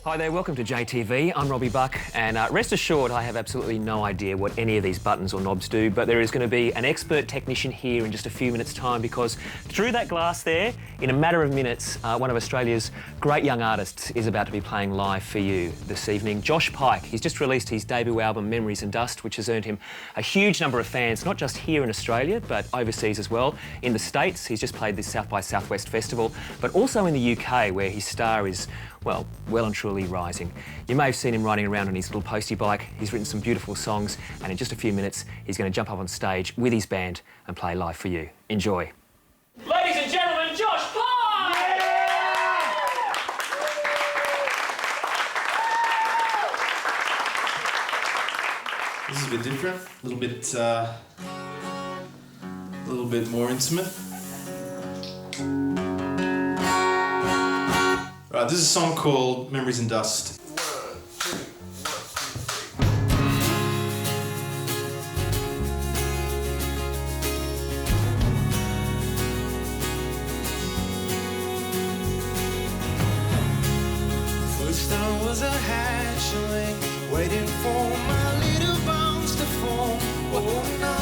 Hi there, welcome to JTV. I'm Robbie Buck, and rest assured I have absolutely no idea what any of these buttons or knobs do, but there is going to be an expert technician here in just a few minutes' time, because through that glass there, in a matter of minutes, one of Australia's great young artists is about to be playing live for you this evening. Josh Pyke. He's just released his debut album, Memories and Dust, which has earned him a huge number of fans, not just here in Australia, but overseas as well. In the States, he's just played this South by Southwest festival, but also in the UK, where his star is well and truly rising. You may have seen him riding around on his little postie bike. He's written some beautiful songs, and in just a few minutes, he's going to jump up on stage with his band and play live for you. Enjoy. Ladies and gentlemen, Josh Pyke! This is a bit different, a little bit more intimate. Right, this is a song called Memories and Dust. First I was a hatchling, waiting for my little bones to form. Oh no.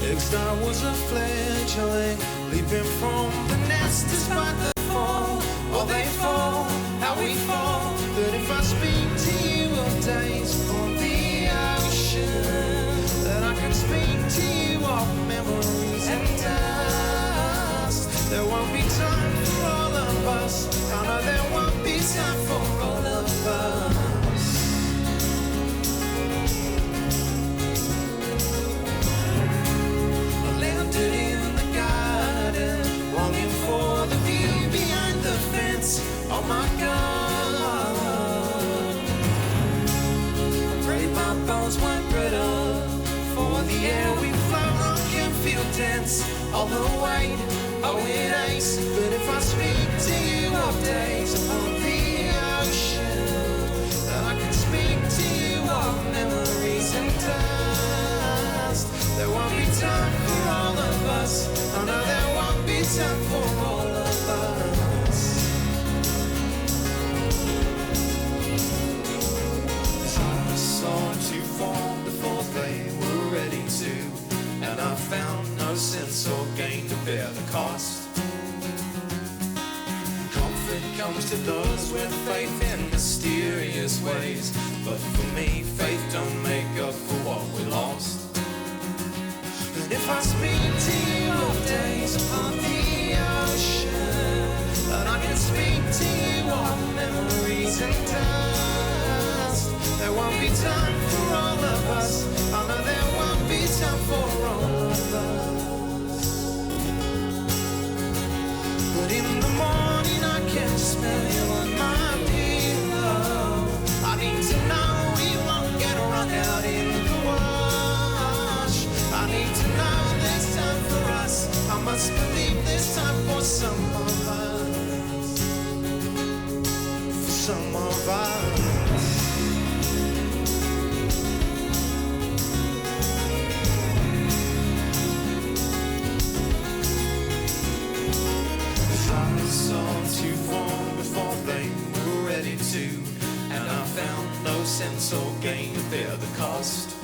Next I was a fledgling, leaping from the nest despite the fall. Oh, they fall, how we fall. But if I speak to you of days on the ocean, then I can speak to you of memories and dust. There won't be time for all of us. I know there won't be time for all of us. I landed in the garden, longing for the view behind the fence. Oh my God, I pray my bones weren't brittle, for the air we float on can feel dense. All the weight, oh it aches. But if I speak to you of days upon the ocean, then I can speak to you of memories and dust. There won't be time for all of us. I know there won't be time for all of us. I saw two form before they were ready to, and I found no sense or gain to bear the cost. Comfort comes to those with faith in mysterious ways, but for me, faith don't make up for what we lost. And if I speak to you of days upon the ocean, and I can speak to you of memories and dust, there won't be time for all of us. I know there won't be time for all of us. But in the morning I can smell you on my pillow. I need to know we won't get run out in the wash. I need to know there's time for us. I must believe there's time for some of us. For some of us. I saw two form before they were ready to, and I found no sense or gain to bear the cost.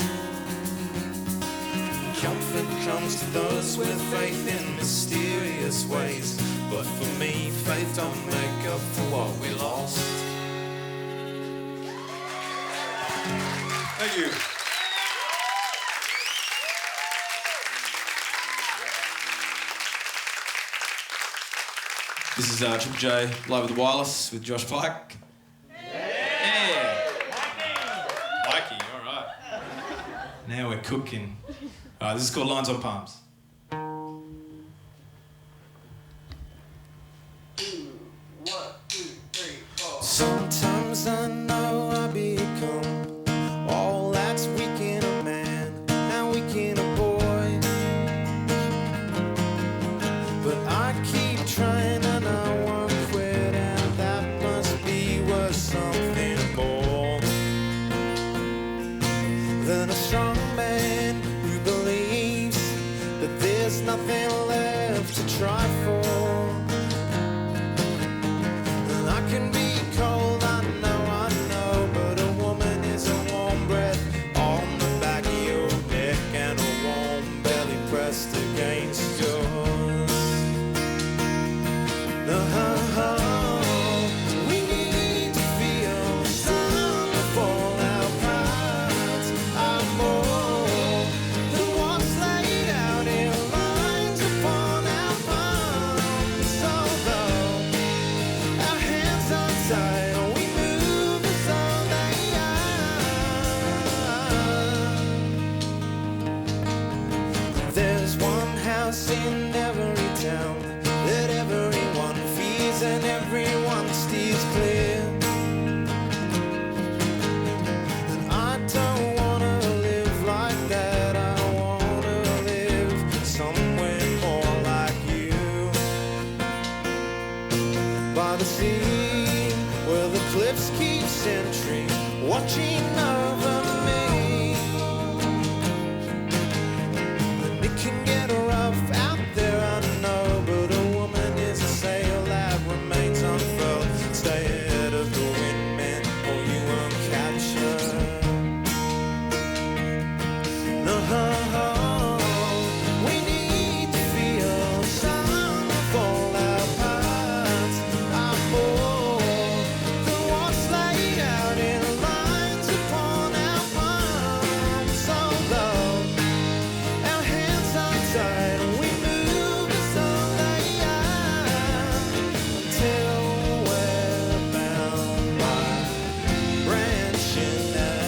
Comfort comes to those with faith in mysterious ways, but for me, faith don't make up for what we lost. Thank you. This is Triple J, live with the Wireless with Josh Pyke. Yeah! Pyke, all right. Now we're cooking. All right, this is called Lines on Palms. Sometimes I know I become all that's weak in a man and weak in a boy, but I keep trying and I won't quit, and that must be worth something more than a strong man who believes that there's nothing left to try for. No, we need to feel time to fall our parts. I'm more than what's laid out in lines upon our palms. Although our hands are tied, we move as though they are. There's one house in every town that everyone feeds and everyone steers clear. And I don't wanna live like that. I wanna live somewhere more like you, by the sea, where the cliffs keep sentry, watching over me. And it can get rough out there, I know, but a woman is a sail that remains unfurled. Stay ahead of the wind, man, or you won't catch her. No, we need to feel some of all our parts. I'm more than what's laid out in lines upon our palms. Although our hands are tied, we move as though they are, until we're bound by branching out.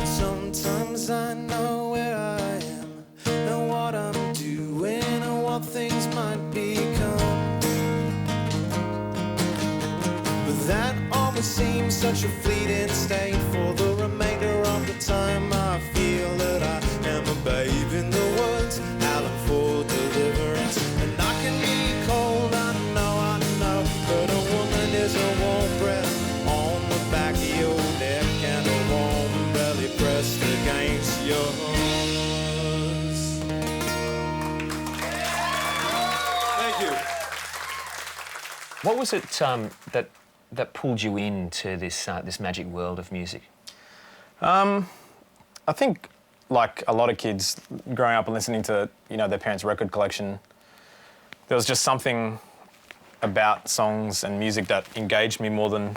Sometimes I know where I am and what I'm doing and what things might become, but that always seems such a fleeting state. For the remainder of the time I feel that I am a babe in the woods, howling for deliverance. And I can be cold, I know, but a woman is a warm breath on the back of your neck and a warm belly pressed against yours. Thank you. What was it that pulled you into this this magic world of music? I think, like a lot of kids growing up and listening to, their parents' record collection, there was just something about songs and music that engaged me more than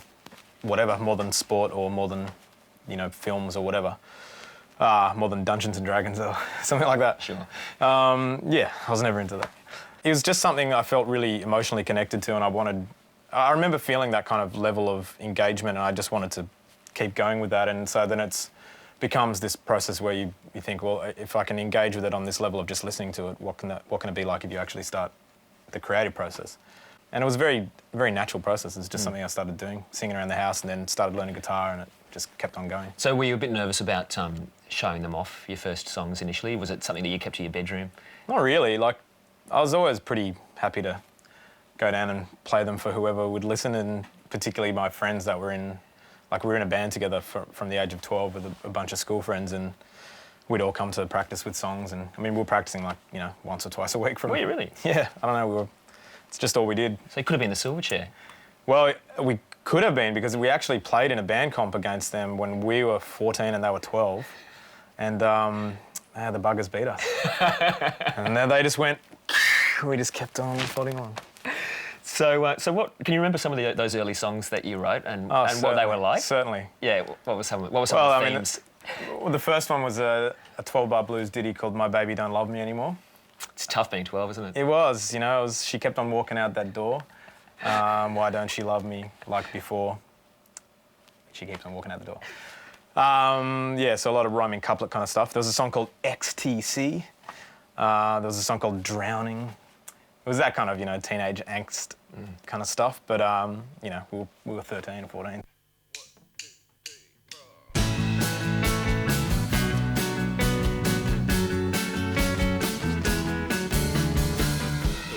whatever, more than sport or more than, films or whatever. More than Dungeons and Dragons or something like that. Sure. Yeah, I was never into that. It was just something I felt really emotionally connected to, and I remember feeling that kind of level of engagement, and I just wanted to keep going with that. And so then it becomes this process where you think, well, if I can engage with it on this level of just listening to it, what can it be like if you actually start the creative process? And it was a very, very natural process. It's just something I started doing, singing around the house, and then started learning guitar, and it just kept on going. So were you a bit nervous about showing them off, your first songs initially? Was it something that you kept to your bedroom? Not really. Like, I was always pretty happy to go down and play them for whoever would listen, and particularly my friends that were in, like, we were in a band together from the age of 12 with a bunch of school friends, and we'd all come to practice with songs. And I mean, we were practicing like, once or twice a week. Were you really? Yeah, I don't know, it's just all we did. So it could have been the Silverchair. Well, we could have been, because we actually played in a band comp against them when we were 14 and they were 12. And the buggers beat us. And then they just went, we just kept on plodding on. So what can you remember some of those early songs that you wrote and what they were like? Certainly. Yeah, what were some of the themes? Well, the first one was a 12-bar blues ditty called My Baby Don't Love Me Anymore. It's tough being 12, isn't it? It was, she kept on walking out that door. Why don't she love me like before? She keeps on walking out the door. So a lot of rhyming couplet kind of stuff. There was a song called XTC. There was a song called Drowning. It was that kind of, teenage angst kind of stuff. But, we were 13 or 14.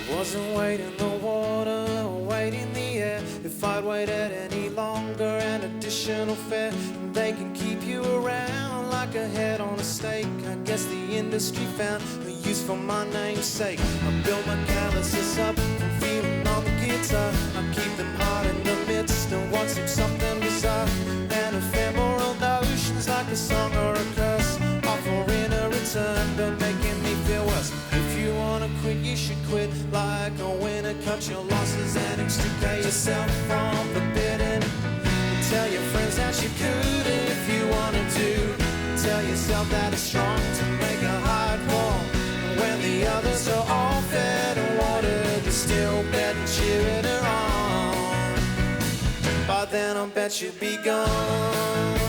Wasn't weight in the water or weight in the air. If I'd waited any longer, an additional fare. And they can keep you around like a head on a stake. I guess the industry found a use for my name's sake. I built my calluses up from feeling on the guitar. I keep them hard in the midst of what seems something bizarre. And ephemeral notions like a song or a curse, offering a return but making me feel worse. you should quit like a winner. Cut your losses and extricate yourself from the bidding. Tell your friends that you could if you wanted to. Tell yourself that it's strong to make a hard call. And when the others are all fed and watered, you're still betting cheering her on. By then I'll bet you'll be gone.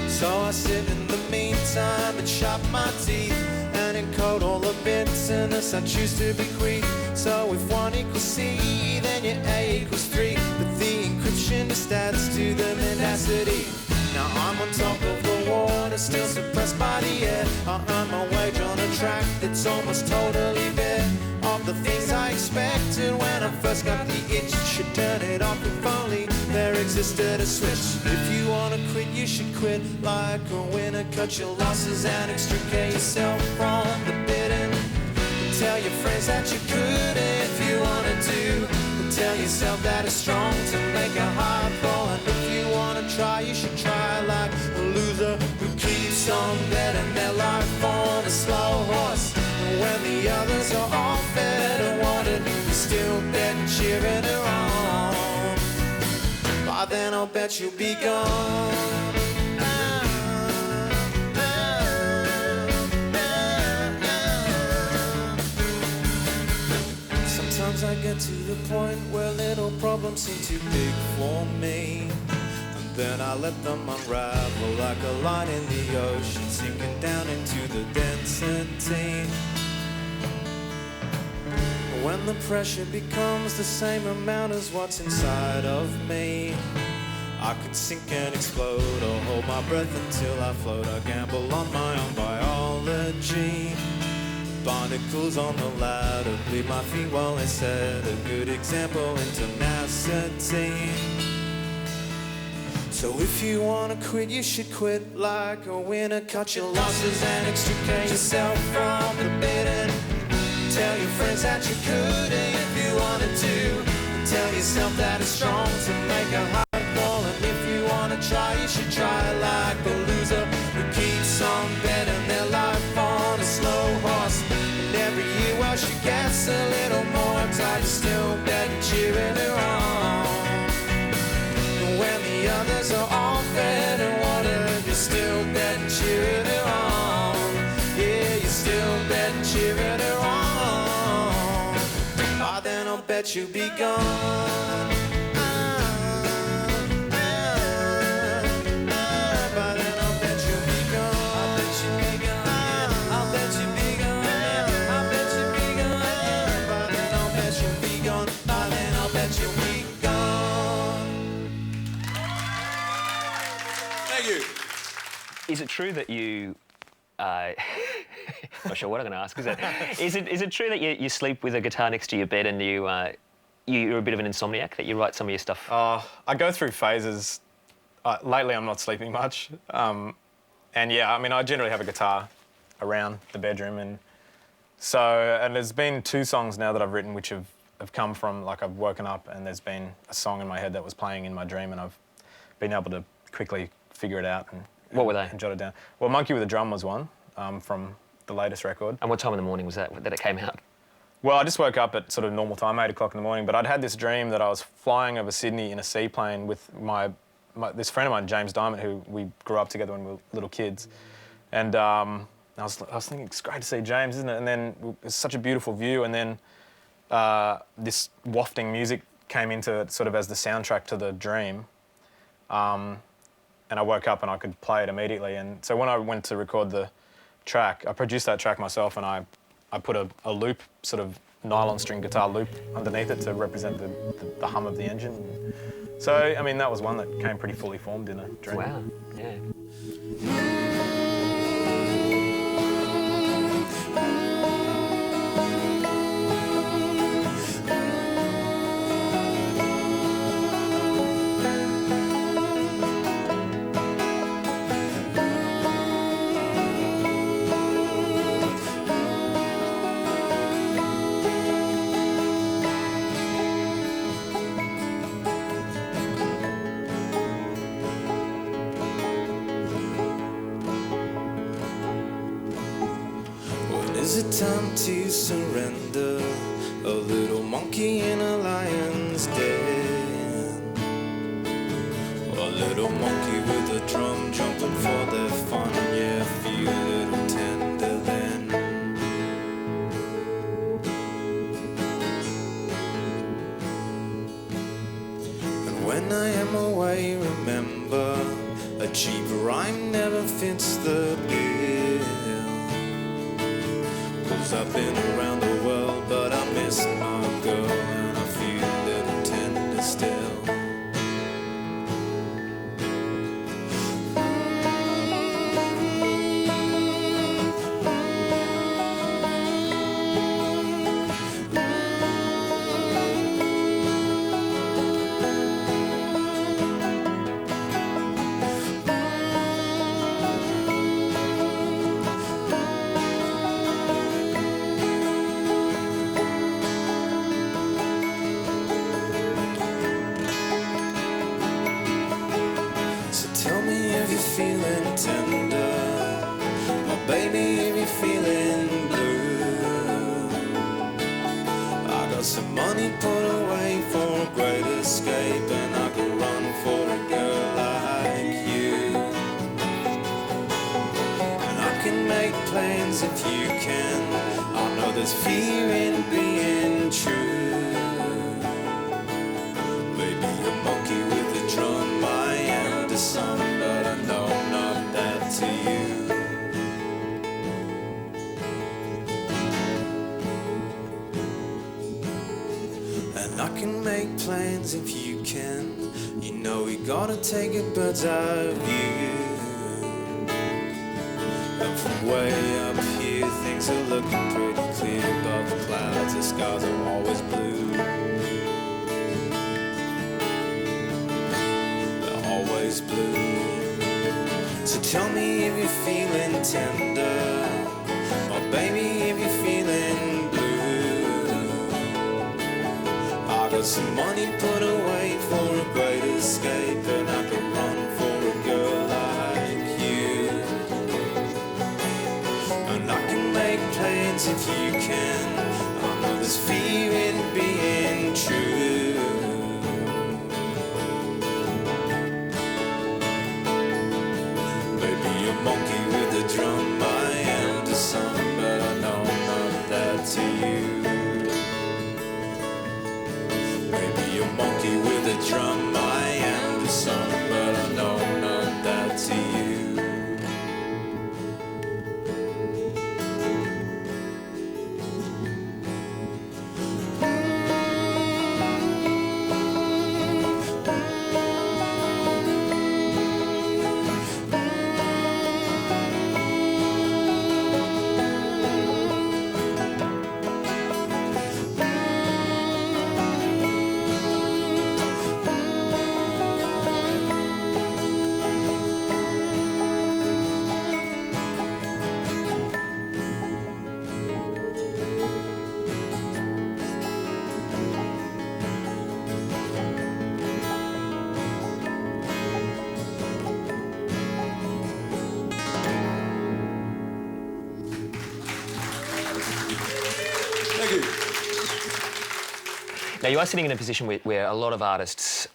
So I sit in the meantime and chop my teeth and encode all the bitterness I choose to bequeath. So if 1 equals C, then your A equals 3. But the encryption just adds to the mendacity. Now I'm on top of the water, still suppressed by the air. I earn my wage on a track that's almost totally bare of the things I expected when I first got the itch. Should turn it off if only there existed a switch. If you wanna quit, you should quit like a winner. Cut your losses and extricate yourself from the bidding. Tell your friends that you could if you wanted to. Tell yourself that it's strong to make a hard call. And if you wanna try, you should try like a loser who keeps on betting their life on a slow horse. And when the others are all fed and watered, you're still betting, cheering her on. By then I'll bet you'll be gone. Sometimes I get to the point where little problems seem too big for me, and then I let them unravel like a line in the ocean, sinking down into the density. When the pressure becomes the same amount as what's inside of me, I could sink and explode or hold my breath until I float. I gamble on my own biology. Barnacles on the ladder, bleed my feet while I set a good example in tenacity. So if you wanna quit, you should quit like a winner. Cut your losses and extricate yourself from the bidding. Tell your friends that you could if you wanted to. Tell yourself that it's strong to make a hard call. And if you wanna try, you should try like a loser who keeps on betting their life on a slow horse. And every year while she gets a little more tired, still betting, cheering her on. And when the others are all fed and watered, you're still betting, cheering her on. Yeah, you're still betting, cheering her on. By then I'll bet you'll be gone. Is it true that you... not sure what I'm going to ask. Is it true that you sleep with a guitar next to your bed and you're a bit of an insomniac, that you write some of your stuff? I go through phases. Lately, I'm not sleeping much. And yeah, I mean, I generally have a guitar around the bedroom. And there's been 2 songs now that I've written which have come from, like, I've woken up and there's been a song in my head that was playing in my dream and I've been able to quickly figure it out and what were they? And jot it down. Well, Monkey with a Drum was one from the latest record. And what time in the morning was that it came out? Well, I just woke up at sort of normal time, 8 o'clock in the morning, but I'd had this dream that I was flying over Sydney in a seaplane with this friend of mine, James Diamond, who we grew up together when we were little kids. And I was thinking, it's great to see James, isn't it? And then it's such a beautiful view, and then this wafting music came into it sort of as the soundtrack to the dream. And I woke up and I could play it immediately. And so when I went to record the track, I produced that track myself and I put a loop, sort of nylon string guitar loop underneath it to represent the hum of the engine. So, I mean, that was one that came pretty fully formed in a dream. Wow, yeah. Is it time to surrender? A little monkey in a lion's den. A little monkey with a drum jumping for their fun. Yeah, feel a little tender then. And when I am away, remember, a cheap rhyme never fits the bill. 'Cause I've been around the world, but I miss my girl, and I feel a little tender still. Tell me if you're feeling tender, or baby if you're feeling blue. I got some money put away for a great escape, and I could run for a girl like you. And I can make plans if you can. I know there's fear in being true. Maybe a monkey with a drum, I am to some, but I know not that to you. And I can make plans if you can. You know we gotta take a bird's eye view. And from way up here, things are looking pretty clear. Above the clouds, the skies are always blue. Always blue. So tell me if you're feeling tender, or baby if you're feeling blue. I got some money put away for a great escape, and I can run for a girl like you. And I can make plans if you can. I know there's fear in being true. Monkey with a drum, I am to some, but I know not that to you. Maybe a monkey with a drum, I am to some, but I know not that to you. Now, you are sitting in a position where a lot of artists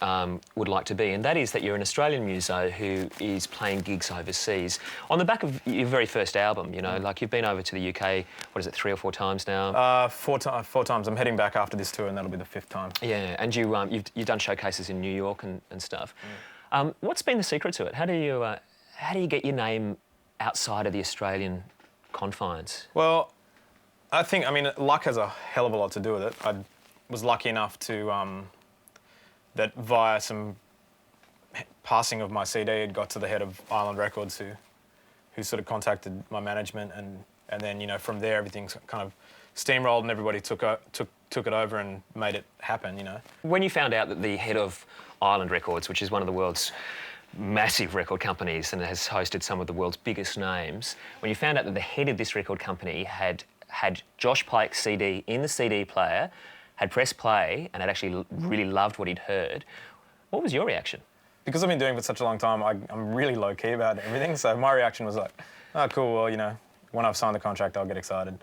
would like to be, and that is that you're an Australian muso who is playing gigs overseas. On the back of your very first album, you know, like you've been over to the UK, what is it, 3 or 4 times now? Four times. I'm heading back after this tour, and that'll be the 5th time. Yeah, and you've done showcases in New York and stuff. What's been the secret to it? How do you get your name outside of the Australian confines? Well, I mean, luck has a hell of a lot to do with it. I was lucky enough to, that via some passing of my CD, it got to the head of Island Records, who sort of contacted my management, and then, you know, from there everything's kind of steamrolled and everybody took it over and made it happen, you know. When you found out that the head of Island Records, which is one of the world's massive record companies and has hosted some of the world's biggest names, when you found out that the head of this record company had Josh Pyke's CD in the CD player, had pressed play and had actually really loved what he'd heard, what was your reaction? Because I've been doing it for such a long time, I'm really low-key about everything, so my reaction was like, oh, cool, well, you know, when I've signed the contract, I'll get excited.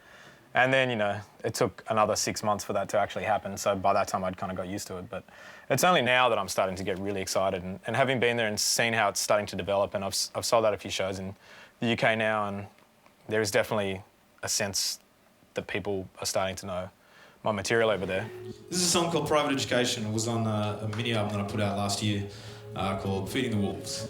And then, you know, it took another 6 months for that to actually happen. So by that time, I'd kind of got used to it. But it's only now that I'm starting to get really excited. And having been there and seen how it's starting to develop, and I've sold out a few shows in the UK now, and there is definitely a sense that people are starting to know my material over there. This is a song called Private Education. It was on a mini album that I put out last year called Feeding the Wolves.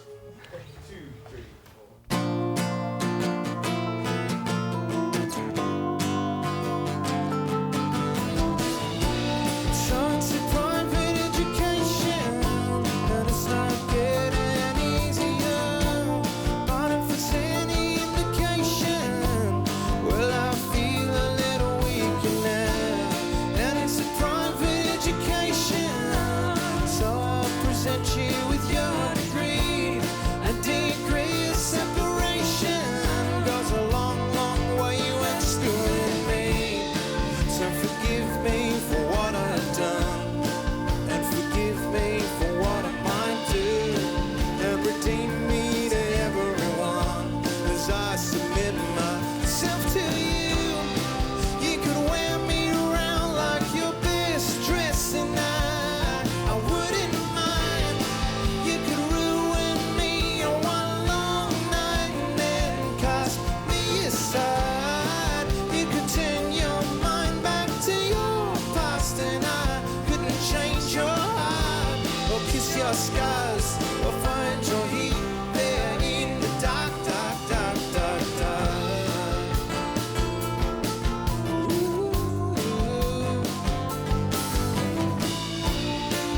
Skies or find your heat there in the dark, dark, dark, dark, dark.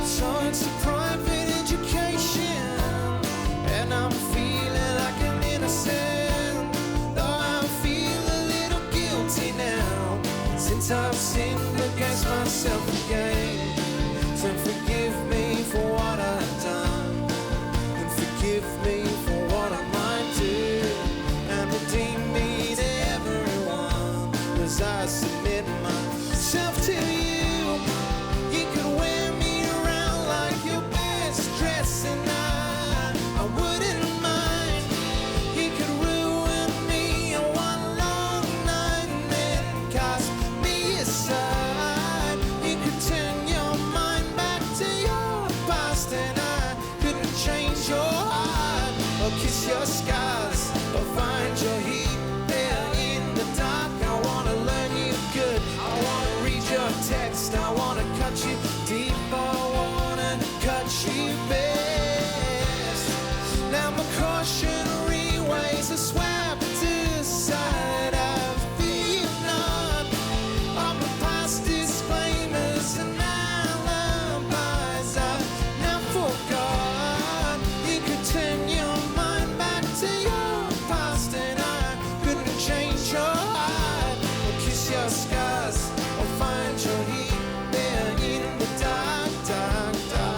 So it's a private education, and I'm feeling like an innocent, though I feel a little guilty now, since I've sinned against myself again. So forgive me for what I've done, and forgive me for what I might do, and redeem me to everyone as I submit myself to you. You could wear me around like your best dress, and I wouldn't mind. You could ruin me in one long night and then cast me aside. You could turn your mind back to your past, and I couldn't change your heart or kiss your scars or find your heat there in the dark. I wanna learn you good, I wanna read your text, I wanna cut you deep, I wanna cut you best. Now my cautionary ways are swept aside. I feel none of my past disclaimers and alibis I now forgot. You could turn your mind back to your past, and I couldn't change your heart or kiss your scars or find your heat there in the dark, dark, dark.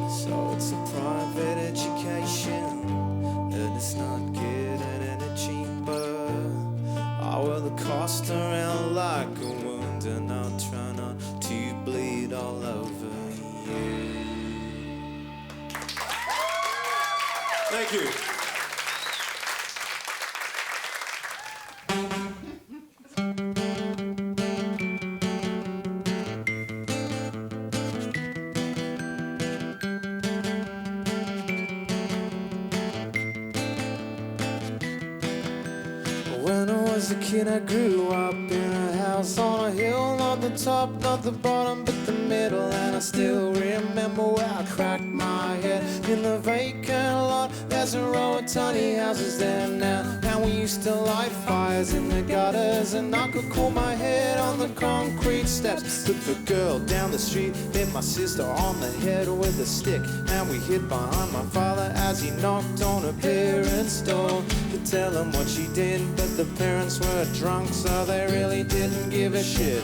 So it's a private education, and it's not getting any cheaper. I wear the cost around like a wound, and I'll try not to bleed all over you. Thank you. When I was a kid, I grew up in a house on a hill, not the top, not the bottom, but the middle. And I still remember where I cracked my head in the vacant lot. There's a row of tiny houses there now, and we used to light fires in the gutters, and I could cool my head on the concrete steps. Took the girl down the street, hit my sister on the head with a stick, and we hid behind my father as he knocked on her parents' door to tell them what she did, but the parents were drunk, so they really didn't give a shit.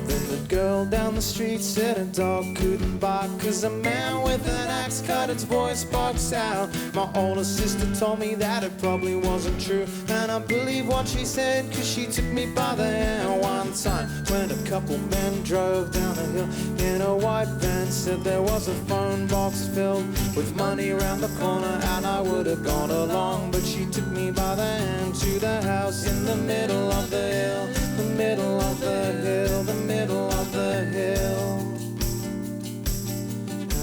Then the girl down the street said a dog couldn't bark, 'cause a man with an axe cut its voice box out. My older sister told me that it probably wasn't true, and I believe what she said, 'cause she took me by the hand one time when a couple men drove down a hill in a white van. Said there was a phone box filled with money around the corner, and I would have gone along, but she took me by the hand to the house in the middle of the hill, the middle of the hill, the middle of the hill.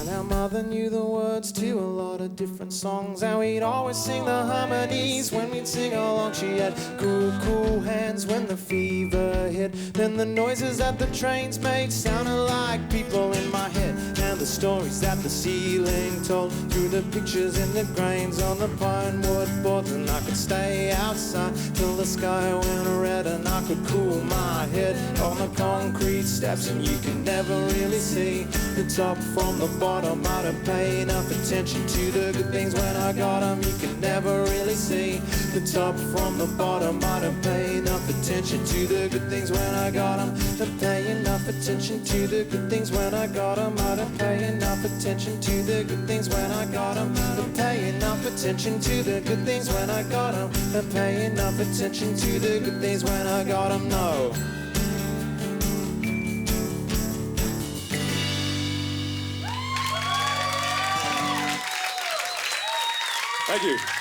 And our mother knew the words to a lot of different songs, and we'd always sing the harmonies when we'd sing along. She had cool, cool hands when the fever hit. Then the noises that the trains made sounded like people in my head, and the stories that the ceiling told through the pictures in the grains on the pine wood boards. And I could stay outside till the sky went red, and I could cool my head on the concrete steps. And you can never really see the top from the bottom. I don't pay enough attention to the good things when I got them. You can never really see the top from the bottom. I don't pay enough attention to the good things when I got them. Don't pay enough attention to the good things when I got them. I don't pay enough attention to the good things when I got them. Don't pay enough attention to the good things when I got them. Don't pay enough attention to the good things when I got them. No. Thank you.